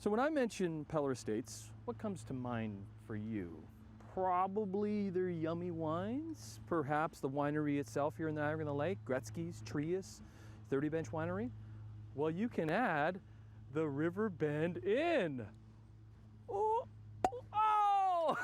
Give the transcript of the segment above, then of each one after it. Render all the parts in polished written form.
So when I mention Peller Estates, what comes to mind for you? Probably their yummy wines, perhaps the winery itself here in the Niagara-on-the-Lake, Gretzky's, Trius, 30-bench winery. Well, you can add the Riverbend Inn. Oh!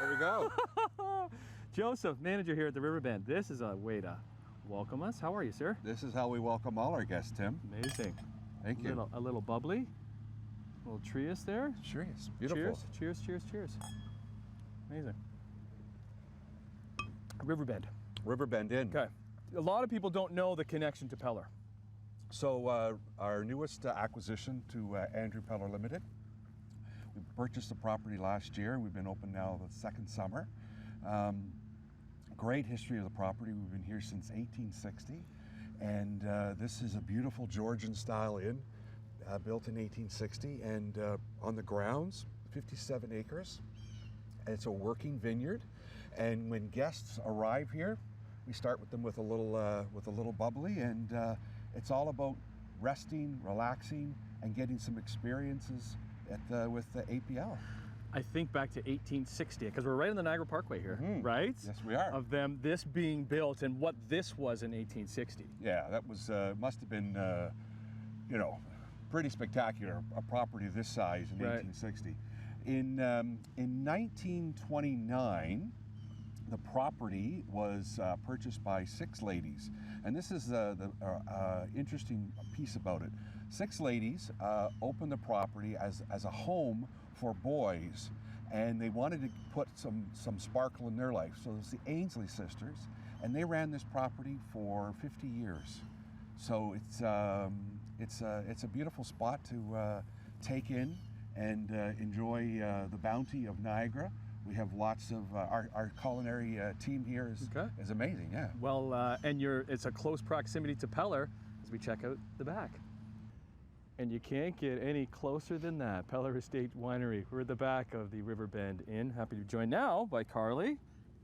There we go. Joseph, manager here at the Riverbend. This is a way to welcome us. How are you, sir? This is how we welcome all our guests, Tim. Amazing. Thank you. A little bubbly, a little Trius there. Trius, beautiful. Cheers, cheers, cheers, cheers. Amazing. Riverbend. Riverbend Inn. Okay. A lot of people don't know the connection to Peller. So our newest acquisition to Andrew Peller Ltd. We purchased the property last year. We've been open now the second summer. Great history of the property. We've been here since 1860. And this is a beautiful Georgian style inn built in 1860. And on the grounds, 57 acres. It's a working vineyard. And when guests arrive here, we start with them with a little bubbly, and it's all about resting, relaxing, and getting some experiences with the APL. I think back to 1860, because we're right on the Niagara Parkway here, right? Yes, we are. Of this being built and what this was in 1860. Yeah, that was must have been, pretty spectacular. A property this size in 1860. In 1929. The property was purchased by 6 ladies, and this is the interesting piece about it. 6 ladies opened the property as a home for boys, and they wanted to put some sparkle in their life. So it was the Ainsley sisters, and they ran this property for 50 years. So it's a beautiful spot to take in and enjoy the bounty of Niagara. We have lots of, our culinary team here is amazing, yeah. Well, and it's a close proximity to Peller as we check out the back. And you can't get any closer than that. Peller Estate Winery. We're at the back of the Riverbend Inn. Happy to be joined now by Carly.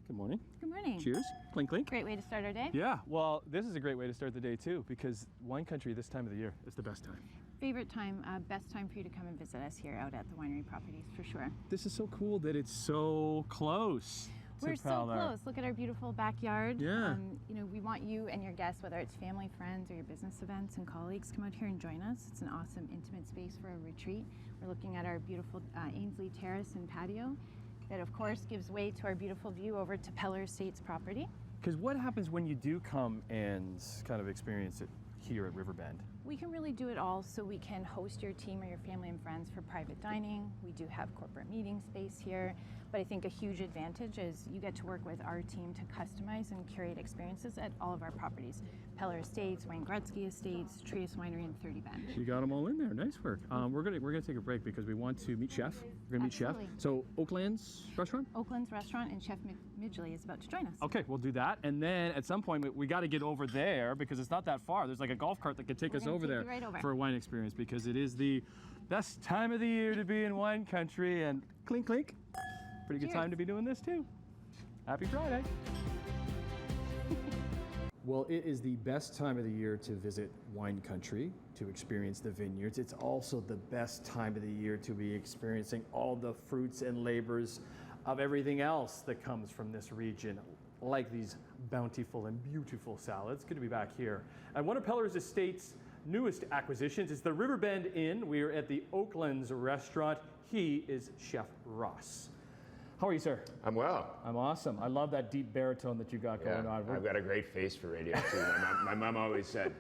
Good morning. Good morning. Cheers. Clink, clink. Great way to start our day. Yeah, well, this is a great way to start the day too, because wine country this time of the year is the best time. Favorite time, best time for you to come and visit us here out at the winery properties, for sure. This is so cool that it's so close to We're so Peller. close. Look at our beautiful backyard. Yeah. We want you and your guests, whether it's family, friends, or your business events and colleagues, come out here and join us. It's an awesome, intimate space for a retreat. We're looking at our beautiful Ainsley terrace and patio that, of course, gives way to our beautiful view over to Peller Estates property. Because what happens when you do come and kind of experience it here at Riverbend? We can really do it all, so we can host your team or your family and friends for private dining. We do have corporate meeting space here, but I think a huge advantage is you get to work with our team to customize and curate experiences at all of our properties. Peller Estates, Wayne Gretzky Estates, Trius Winery, and 30-bench. You got them all in there. Nice work. We're gonna take a break because we want to meet Chef. We're gonna meet Chef. So Oaklands restaurant? Oaklands restaurant, and Chef Midgley is about to join us. Okay, we'll do that. And then at some point we got to get over there because it's not that far. There's like a golf cart that could take us over there for a wine experience, because it is the best time of the year to be in wine country. And clink, clink. Pretty good time to be doing this too. Happy Friday. Well, it is the best time of the year to visit wine country, to experience the vineyards. It's also the best time of the year to be experiencing all the fruits and labors of everything else that comes from this region, like these bountiful and beautiful salads. Good to be back here. And one of Peller Estates' newest acquisitions is the Riverbend Inn. We are at the Oaklands restaurant. He is Chef Ross. How are you, sir? I'm well. I'm awesome. I love that deep baritone that you got going on. I've got a great face for radio too. My mom always said.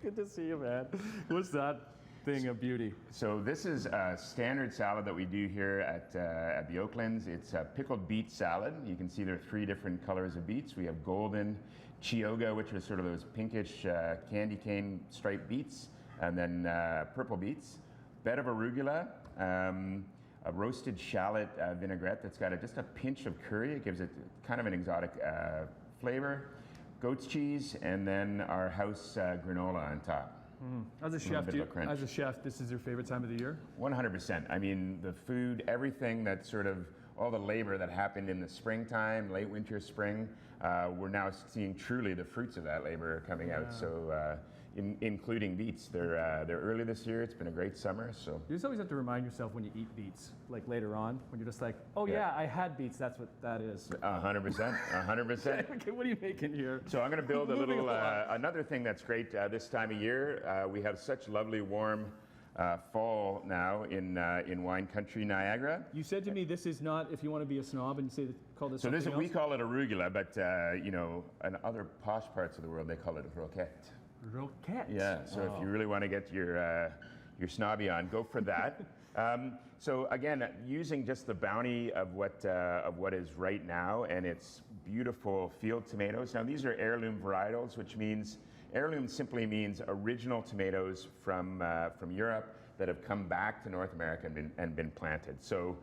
Good to see you, man. What's that thing of beauty? So this is a standard salad that we do here at the Oaklands. It's a pickled beet salad. You can see there are 3 different colors of beets. We have golden, Chioggia, which are sort of those pinkish candy cane striped beets, and then purple beets. Bed of arugula. A roasted shallot vinaigrette that's got just a pinch of curry. It gives it kind of an exotic flavor. Goat's cheese, and then our house granola on top. As a chef, this is your favorite time of the year? 100%. I mean, the food, everything that sort of, all the labor that happened in the springtime, late winter, spring, we're now seeing truly the fruits of that labor coming out. So, including beets. They're early this year. It's been a great summer. So You just always have to remind yourself when you eat beets, like later on, when you're just like, oh yeah, I had beets. That's what that is. 100%, 100%. Okay, what are you making here? So I'm going to build a Moving little, along. another thing that's great this time of year. We have such lovely warm fall now in wine country Niagara. You said to me, this is not, if you want to be a snob and say, call this So something else. we call it arugula, but you know, in other posh parts of the world, they call it roquette. Roquette. Yeah. So if you really want to get your snobby on, go for that. So again, using just the bounty of what is right now, and it's beautiful field tomatoes. Now these are heirloom varietals, which means heirloom simply means original tomatoes from Europe that have come back to North America and been planted. So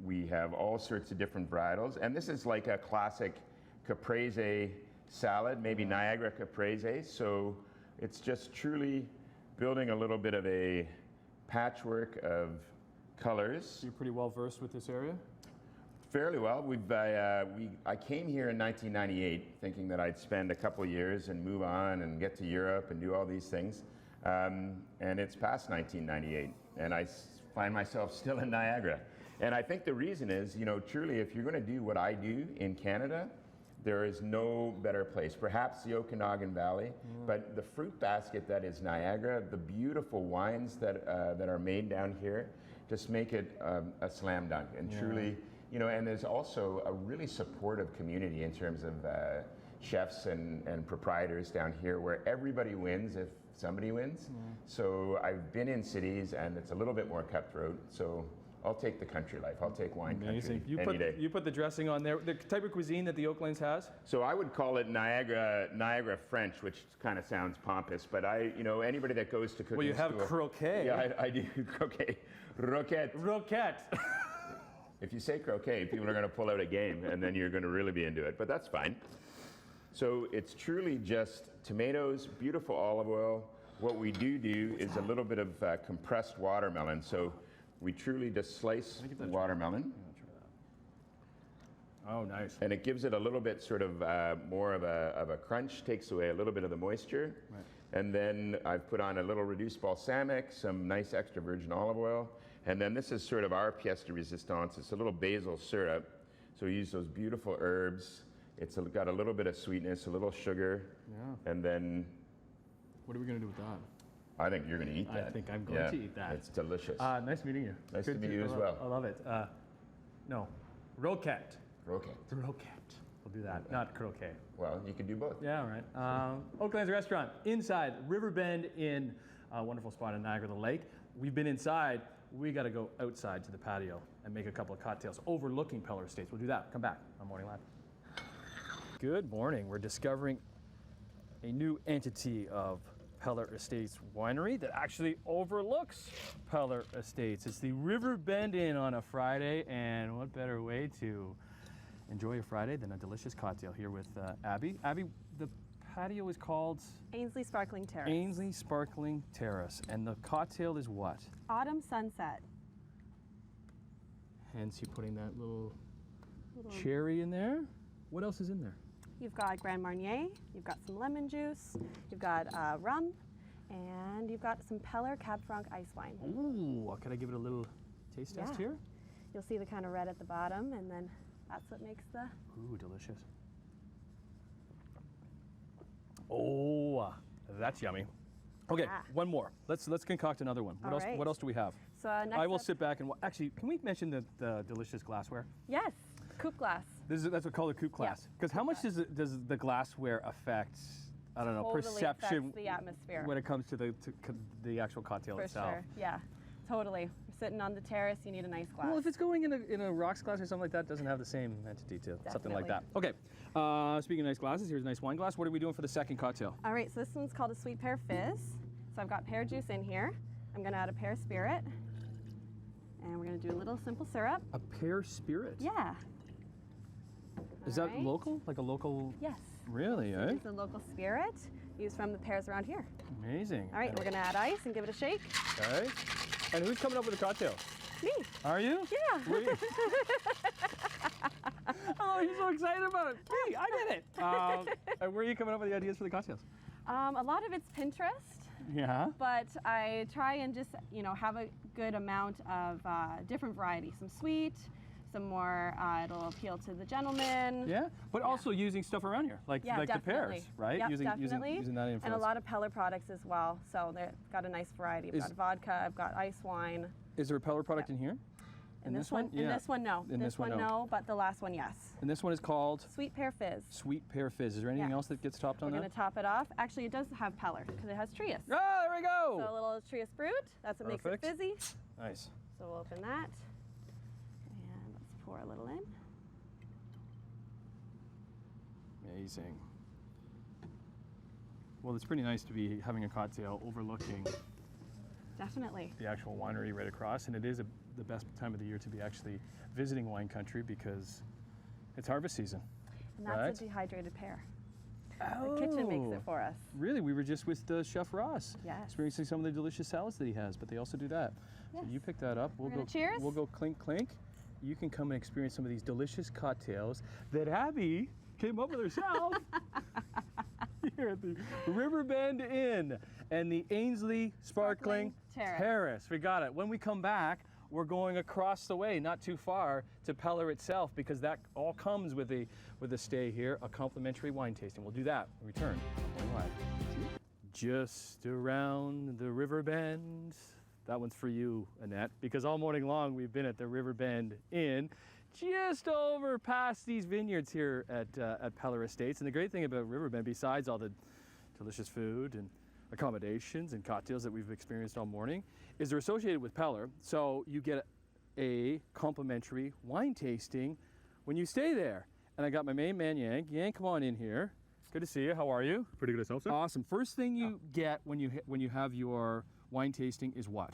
we have all sorts of different varietals, and this is like a classic caprese salad, maybe Niagara caprese. So it's just truly building a little bit of a patchwork of colors. You're pretty well versed with this area? Fairly well. I came here in 1998 thinking that I'd spend a couple of years and move on and get to Europe and do all these things. And it's past 1998, and I find myself still in Niagara. And I think the reason is, you know, truly, if you're going to do what I do in Canada, there is no better place. Perhaps the Okanagan Valley, but the fruit basket that is Niagara, the beautiful wines that are made down here, just make it a slam dunk. And truly, you know, and there's also a really supportive community in terms of chefs and proprietors down here, where everybody wins if somebody wins. So I've been in cities, and it's a little bit more cutthroat. So I'll take the country life. I'll take wine country any day. You put the dressing on there. The type of cuisine that the Oaklands has? So I would call it Niagara French, which kind of sounds pompous, but anybody that goes to cooking Well, you have school, croquet. Yeah, I do croquet. Roquette. Roquette. If you say croquet, people are going to pull out a game, and then you're going to really be into it, but that's fine. So it's truly just tomatoes, beautiful olive oil. What we do is a little bit of compressed watermelon. So we truly just slice the watermelon. Oh, nice. And it gives it a little bit sort of more of a crunch, takes away a little bit of the moisture. Right. And then I've put on a little reduced balsamic, some nice extra virgin olive oil. And then this is sort of our pièce de résistance. It's a little basil syrup. So we use those beautiful herbs. It's got a little bit of sweetness, a little sugar. Yeah. And then What are we going to do with that? I think you're going to eat that. I think I'm going to eat that. It's delicious. Nice meeting you. Nice to meet you as well. I love it. No, roquette. Roquette. Roquette. We'll do that, not croquet. Well, you can do both. Yeah, all right. Oaklands Restaurant, inside Riverbend Inn, a wonderful spot in Niagara-on-the-Lake. We've been inside. We got to go outside to the patio and make a couple of cocktails overlooking Peller Estates. We'll do that. Come back on Morning Live. Good morning. We're discovering a new entity of Peller Estates Winery that actually overlooks Peller Estates. It's the Riverbend Inn on a Friday, and what better way to enjoy a Friday than a delicious cocktail here with Abby. Abby, the patio is called Ainsley Sparkling Terrace. Ainsley Sparkling Terrace, and the cocktail is what? Autumn Sunset. Hence you putting that little cherry in there. What else is in there? You've got Grand Marnier, you've got some lemon juice, you've got rum, and you've got some Peller Cab Franc ice wine. Ooh, can I give it a little taste test here? You'll see the kind of red at the bottom, and then that's what makes the... Ooh, delicious. Oh, that's yummy. Okay, one more. Let's concoct another one. What All else? right. What else do we have? So next I will up- sit back and actually, can we mention the delicious glassware? Yes, coupe glass. That's what we call the coupe glass. Because how much does the glassware affect? I don't know, Totally perception affects the atmosphere. when it comes to the actual cocktail For itself. sure, yeah, totally. You're sitting on the terrace, you need a nice glass. Well, if it's going in a rocks glass or something like that, it doesn't have the same entity to something like that. Okay, speaking of nice glasses, here's a nice wine glass. What are we doing for the second cocktail? All right, so this one's called a sweet pear fizz. So I've got pear juice in here. I'm gonna add a pear spirit. And we're gonna do a little simple syrup. A pear spirit? Yeah. Is All that right. local? Like a local? Yes. Really, eh? It's a local spirit used from the pears around here. Amazing. All right, we're gonna add ice and give it a shake. Okay. And who's coming up with the cocktail? Me. Are you? Yeah. Were you? Oh, he's so excited about it. Me, I did it. And where are you coming up with the ideas for the cocktails? A lot of it's Pinterest, Yeah. but I try and just, have a good amount of different varieties. Some sweet, some more, it'll appeal to the gentleman. Yeah, but also using stuff around here, like the definitely. pears, right? Yep, using definitely. using that influence. And a lot of Peller products as well. So they've got a nice variety. I've got vodka, I've got ice wine. Is there a Peller product in here? In this one? Yeah. In this one, no. In this one, no. no, but the last one, yes. And this one is called Sweet Pear Fizz. Sweet Pear Fizz. Is there anything Yeah. else that gets topped on We're that? going to top it off. Actually, it does have Peller because it has Trius. Ah, there we go. So a little Trius Brut. That's what makes it Perfect. fizzy. Nice. So we'll open that. And let's pour a little in. Amazing. Well, it's pretty nice to be having a cocktail overlooking Definitely. the actual winery right across, and it is the best time of the year to be actually visiting wine country because it's harvest season. And that's Right. a dehydrated pear. The kitchen makes it for us. Really, we were just with Chef Ross, Yes. experiencing some of the delicious salads that he has, but they also do that. So Yes. you pick that up. We're gonna cheers. We'll go clink clink. You can come and experience some of these delicious cocktails that Abby came up with herself here at the Riverbend Inn and the Ainsley Sparkling Sparkling Terrace. We got it. When we come back, we're going across the way, not too far, to Peller itself, because that all comes with a stay here, a complimentary wine tasting. We'll do that when we return. Live. Just around the river bend. That one's for you, Annette, because all morning long we've been at the Riverbend Inn, just over past these vineyards here at Peller Estates. And the great thing about Riverbend, besides all the delicious food and accommodations and cocktails that we've experienced all morning, is they're associated with Peller. So you get a complimentary wine tasting when you stay there. And I got my main man, Yank. Yank, come on in here. Good to see you. How are you? Pretty good yourself, sir. Awesome. First thing you get when you have your wine tasting is what?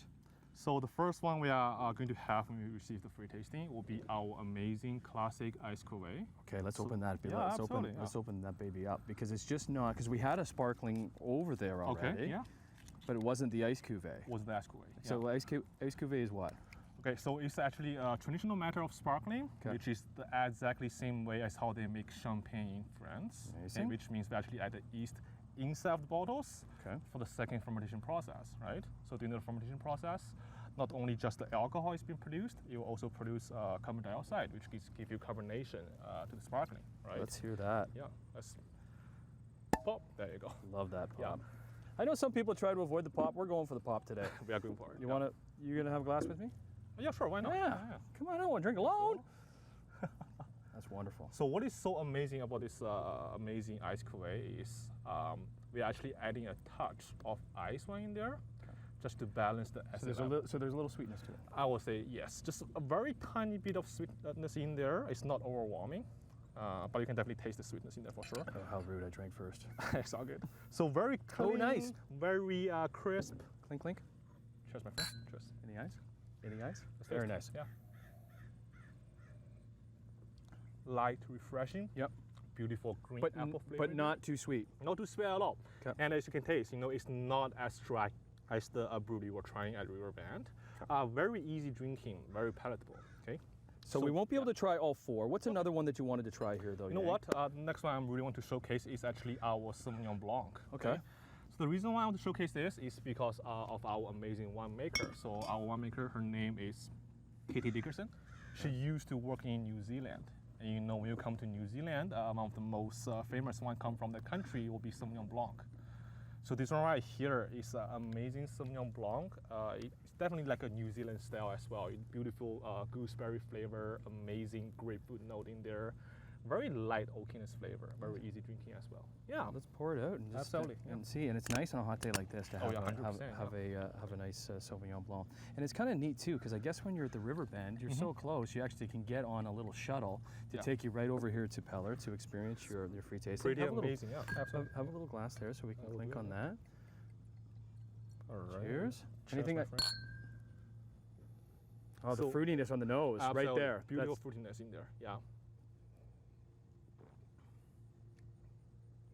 So the first one we are going to have when we receive the free tasting will be our amazing classic ice cuvee. Okay, let's open that. yeah, let's absolutely, let's open that baby up because it's just not because we had a sparkling over there already. Okay, yeah. But it wasn't the ice cuvee. Was the ice cuvee? Yeah. So ice cuvee is what? Okay, so it's actually a traditional method of sparkling, Okay. which is the exactly same way as how they make champagne in France. Amazing. Okay, which means we actually add the yeast inside of the bottles Okay. for the second fermentation process, right? So during the fermentation process, not only just the alcohol is being produced, it will also produce carbon dioxide, which give you carbonation to the sparkling, right? Let's hear that. Yeah, let's pop. There you go. Love that Yeah. pop. I know some people try to avoid the pop. We're going for the pop today. We are going for it. You yeah. want to? You gonna have a glass with me? Yeah, sure. Why not? Yeah. Come on, I don't want to drink alone. That's wonderful. So what is so amazing about this amazing ice cuvee is we're actually adding a touch of ice wine in there, just to balance the So acid. there's a little sweetness to it. I would say yes, just a very tiny bit of sweetness in there. It's not overwhelming, but you can definitely taste the sweetness in there for sure. Oh, how rude! I drank first. It's all good. So very clean, Oh, nice. very crisp. Clink clink. Cheers, my friend. Cheers. Any eyes? Any eyes? Let's Very taste nice. it. Yeah. Light, refreshing. Yep. Beautiful green But apple flavor. but in there. not too sweet. Not too sweet at all. Okay. And as you can taste, it's not as dry as the brew we were trying at Riverbend. Very easy drinking, very palatable. Okay. So we won't be able to try all four. What's another one that you wanted to try here, though? You know Yang? what? The next one I really want to showcase is actually our Sauvignon Blanc. Okay. So the reason why I want to showcase this is because of our amazing winemaker. So our winemaker, her name is Katie Dickerson. She used to work in New Zealand. And when you come to New Zealand, one of the most famous wine come from the country will be Sauvignon Blanc. So this one right here is an amazing Sauvignon Blanc. It's definitely like a New Zealand style as well. Beautiful gooseberry flavor, amazing grapefruit note in there. Very light oakiness flavor, very easy drinking as well. Yeah, Let's pour it out and just Absolutely, yeah. and see. And it's nice on a hot day like this to have Oh, yeah, 100%, have a nice Sauvignon Blanc. And it's kind of neat too, because I guess when you're at the Riverbend, you're so close, you actually can get on a little shuttle to Mm-hmm. Yeah. take you right over here to Peller to experience your free tasting. pretty Have a little- amazing. Yeah, absolutely. Have a little glass there so we can will clink do on that. All right. Cheers. Cheers, Anything my I- friend. Oh, the So- fruitiness on the nose, right Absolutely. there. Beautiful That's- fruitiness in there. Yeah.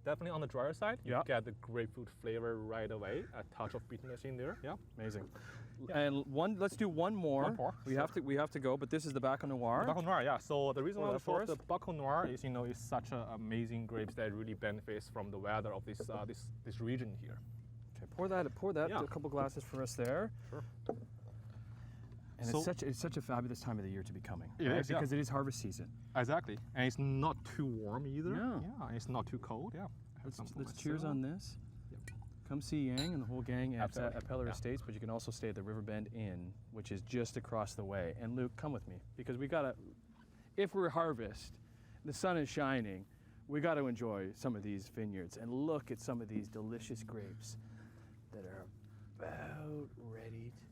Definitely on the drier side, you Yeah. get the grapefruit flavor right away. A touch of bitterness in there. Yeah. Amazing. And let's do one more. One more, We sure. have to go, but this is the Bac Noir. Bac Noir, yeah. So the reason Pour why we that for chose the us. Bac Noir is, it's such an amazing grapes that really benefits from the weather of this region here. Okay, pour that Yeah. a couple glasses for us there. Sure. And So- it's such a fabulous time of the year to be coming. It right? is, yeah. Because it is harvest season. Exactly, and it's not too warm either. No. Yeah, and it's not too cold. Yeah. I have some for Let's cheers myself. on this. Yep. Come see Yang and the whole gang at Absolutely. Peller Yeah. Estates, but you can also stay at the Riverbend Inn, which is just across the way. And Luke, come with me because if we're harvest, the sun is shining, we got to enjoy some of these vineyards and look at some of these delicious grapes that are about ready to